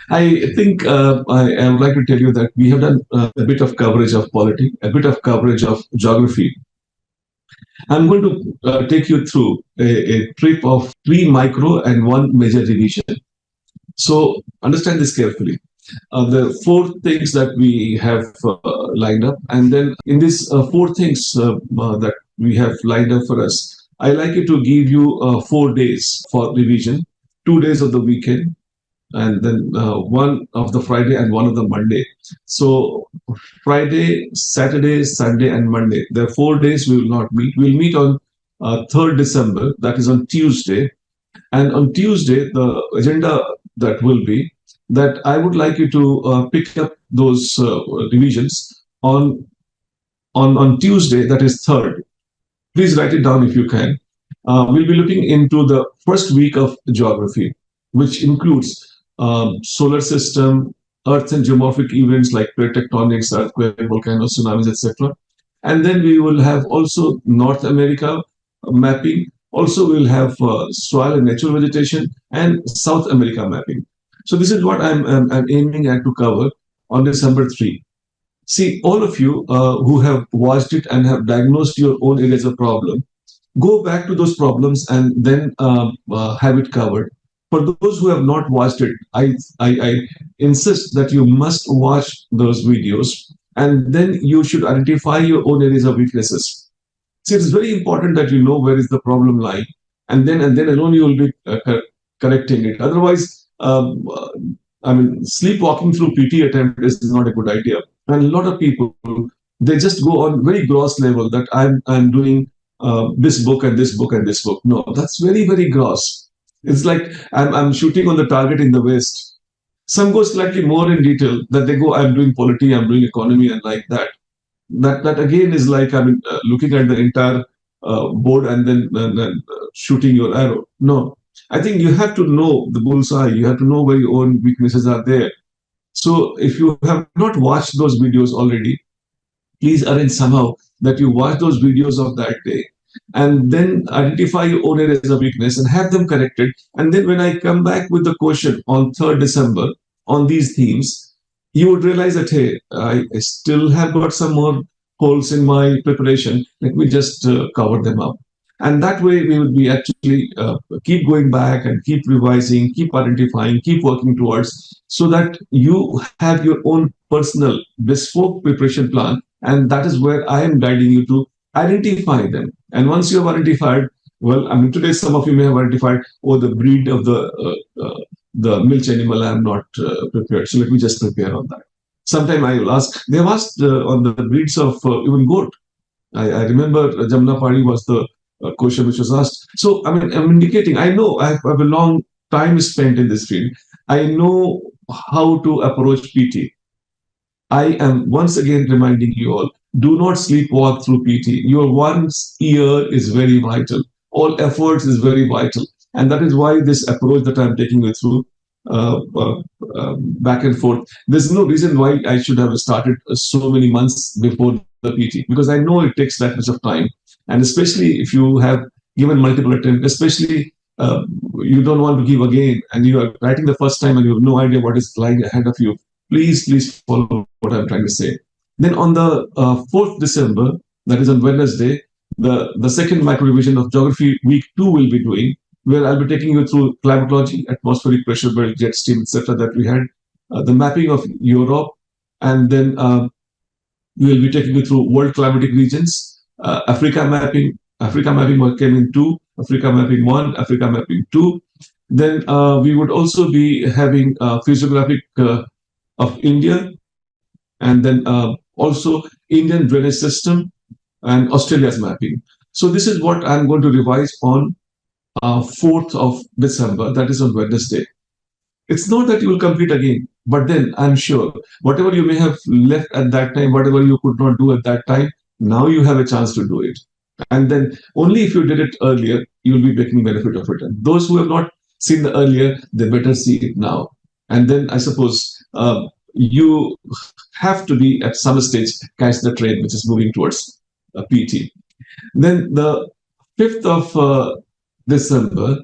I think I would like to tell you that we have done a bit of coverage of politics, a bit of coverage of geography. I'm going to take you through a trip of three micro and one major revision. So understand this carefully. The four things that we have lined up, and then in these four things that we have lined up for us, I like it to give you 4 days for revision, 2 days of the weekend, and then one of the Friday and one of the Monday. So Friday, Saturday, Sunday, and Monday. There are 4 days we will not meet. We'll meet on 3rd December, that is on Tuesday. And on Tuesday, the agenda that will be that I would like you to pick up those revisions on Tuesday, that is 3rd. Please write it down if you can. We'll be looking into the first week of geography, which includes solar system, Earth and geomorphic events like plate tectonics, earthquake, volcanoes, tsunamis, etc. And then we will have also North America mapping. Also, we'll have soil and natural vegetation and South America mapping. So this is what I'm aiming at to cover on December 3. See, all of you who have watched it and have diagnosed your own areas of problem, go back to those problems and then have it covered. For those who have not watched it, I insist that you must watch those videos and then you should identify your own areas of weaknesses. See, it's very important that you know where is the problem lying, and then alone you will be correcting it. Otherwise, I mean, sleepwalking through PT attempt is not a good idea. And a lot of people, they just go on very gross level that I'm doing this book and this book and this book. No, that's very gross. It's like I'm shooting on the target in the west. Some go slightly more in detail that they go, I'm doing polity, I'm doing economy, and like that. That again is like, I mean, looking at the entire board and then shooting your arrow. No, I think you have to know the bullseye. You have to know where your own weaknesses are there. So if you have not watched those videos already, please arrange somehow that you watch those videos of that day and then identify your own areas of weakness and have them corrected. And then when I come back with the question on 3rd December on these themes, you would realize that, hey, I still have got some more holes in my preparation. Let me just cover them up. And that way we would be actually keep going back and keep revising, keep identifying, keep working towards, so that you have your own personal bespoke preparation plan. And that is where I am guiding you to identify them. And once you have identified, well, I mean, today some of you may have identified, oh, the breed of the milch animal, I am not prepared. So let me just prepare on that. Sometime I will ask, they have asked on the breeds of even goat. I remember Jamna Padi was the question which was asked. So, I mean, I'm indicating, I know I have a long time spent in this field. I know how to approach PT. I am once again reminding you all, do not sleepwalk through PT. Your one year is very vital. All efforts is very vital. And that is why this approach that I'm taking you through back and forth. There's no reason why I should have started so many months before the PT, because I know it takes that much of time. And especially if you have given multiple attempts, especially you don't want to give again, and you are writing the first time and you have no idea what is lying ahead of you, please follow what I'm trying to say. Then on the 4th December, that is on Wednesday, the second micro revision of Geography Week 2 will be doing, where I'll be taking you through climatology, atmospheric pressure, belt, jet stream, etc. that we had, the mapping of Europe, and then we will be taking you through world climatic regions, Africa mapping. Africa mapping came in 2, Africa mapping 1, Africa mapping 2. Then we would also be having Physiographic of India, and then also Indian drainage system and Australia's mapping. So this is what I'm going to revise on 4th of December, that is on Wednesday. It's not that you will complete again, but then I'm sure whatever you may have left at that time, whatever you could not do at that time, now you have a chance to do it. And then only if you did it earlier, you'll be making benefit of it. And those who have not seen the earlier, they better see it now. And then I suppose you have to be at some stage catch the train which is moving towards PT. Then the 5th of December,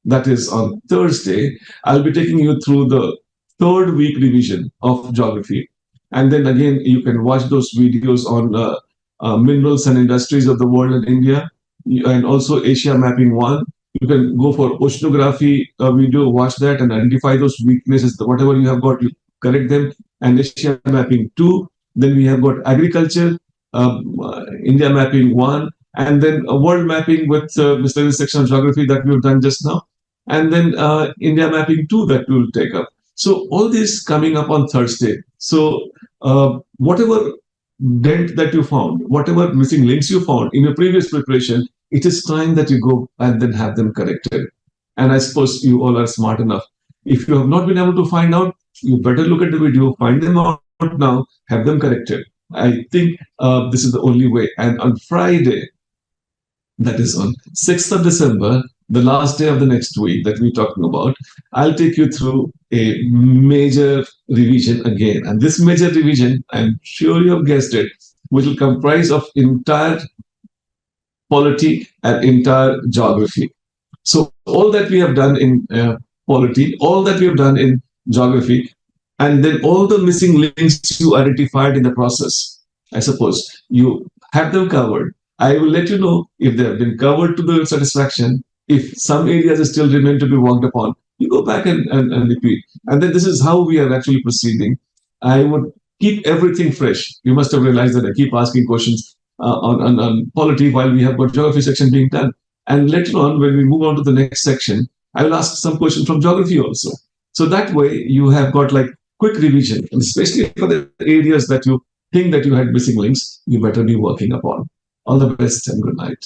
that is on Thursday, I'll be taking you through the third week revision of geography. And then again, you can watch those videos on minerals and industries of the world in India, and also Asia Mapping 1. You can go for Oceanography video, watch that and identify those weaknesses, whatever you have got, you correct them. And Asia Mapping 2. Then we have got Agriculture, India Mapping 1, and then a world mapping with miscellaneous section of geography that we've done just now, and then India Mapping 2 that we will take up. So all this coming up on Thursday. So whatever dent that you found, whatever missing links you found in your previous preparation, it is time that you go and then have them corrected. And I suppose you all are smart enough. If you have not been able to find out, you better look at the video, find them out now, have them corrected. I think this is the only way. And on Friday, that is on 6th of December, the last day of the next week that we're talking about, I'll take you through a major revision again. And this major revision, I'm sure you have guessed it, which will comprise of entire polity and entire geography. So all that we have done in polity, all that we have done in geography, and then all the missing links you identified in the process, I suppose you have them covered. I will let you know if they have been covered to the satisfaction. If some areas still remain to be worked upon, you go back and repeat. And then this is how we are actually proceeding. I would keep everything fresh. You must have realized that I keep asking questions on polity while we have got geography section being done. And later on, when we move on to the next section, I will ask some questions from geography also. So that way you have got like quick revision, and especially for the areas that you think that you had missing links, you better be working upon. All the best and good night.